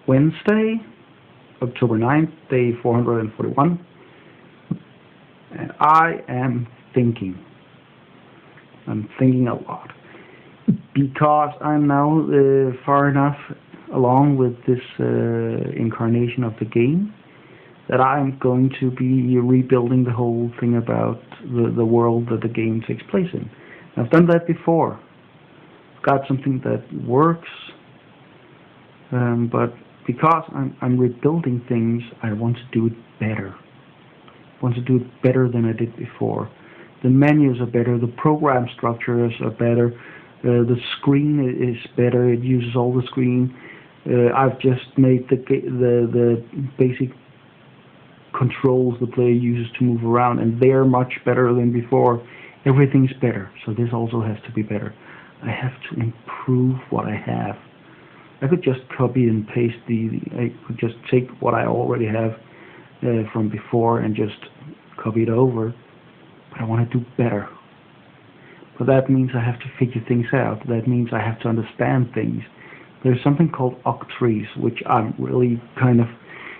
Wednesday, October 9th, day 441, and I am thinking. I'm thinking a lot. Because I'm now far enough along with this incarnation of the game that I'm going to be rebuilding the whole thing about the world that the game takes place in. I've done that before. I've got something that works, but because I'm rebuilding things, I want to do it better. I want to do it better than I did before. The menus are better, the program structures are better, the screen is better, it uses all the screen. I've just made the basic controls the player uses to move around, and they're much better than before. Everything's better, so this also has to be better. I have to improve what I have. I could just copy and paste I could just take what I already have from before and just copy it over, but I want to do better. But that means I have to figure things out. That means I have to understand things. There's something called octrees, which I'm really kind of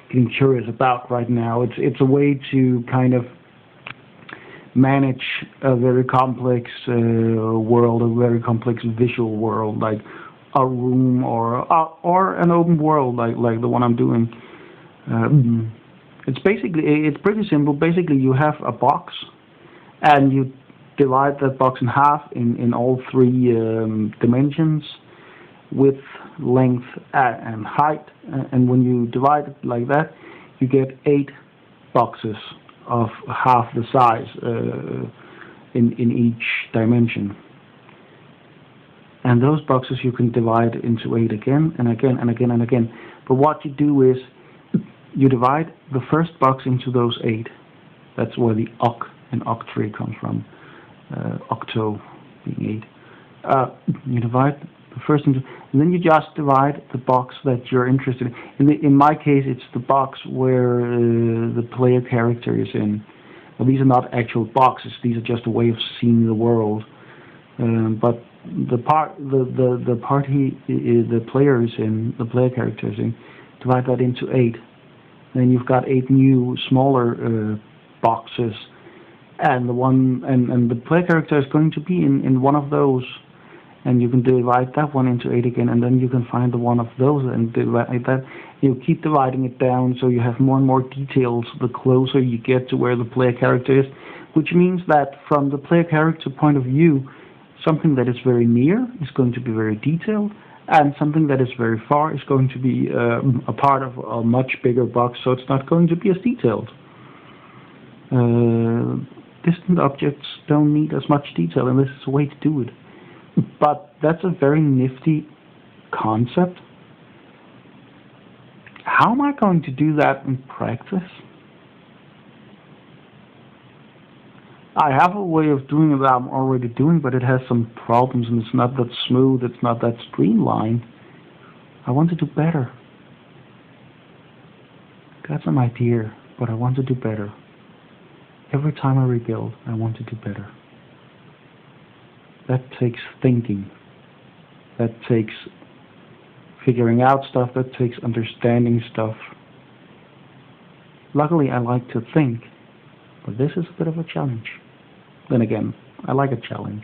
getting curious about right now. It's a way to kind of manage a very complex world, a very complex visual world, like a room or an open world like the one I'm doing. It's pretty simple. Basically, you have a box, and you divide that box in half in all three dimensions: width, length, and height. And when you divide it like that, you get 8 boxes of half the size in each dimension. And those boxes you can divide into 8 again and again and again and again. But what you do is you divide the first box into those 8. That's where the oct and octree comes from. Octo being 8. You divide the first into, and then you just divide the box that you're interested in. In my case, it's the box where the player character is in. Well, these are not actual boxes; these are just a way of seeing the world. But the player is in, the player character is in. Divide that into 8. Then you've got 8 new smaller boxes, and the player character is going to be in one of those. And you can divide that one into 8 again, and then you can find the one of those and divide that. You keep dividing it down so you have more and more details the closer you get to where the player character is, which means that from the player character point of view, something that is very near is going to be very detailed, and something that is very far is going to be a part of a much bigger box, so it's not going to be as detailed. Distant objects don't need as much detail, and this is a way to do it. But that's a very nifty concept. How am I going to do that in practice? I have a way of doing it that I'm already doing, but it has some problems, and it's not that smooth, it's not that streamlined. I want to do better. Got some idea, but I want to do better. Every time I rebuild, I want to do better. That takes thinking. That takes figuring out stuff. That takes understanding stuff. Luckily, I like to think, but this is a bit of a challenge. Then again, I like a challenge.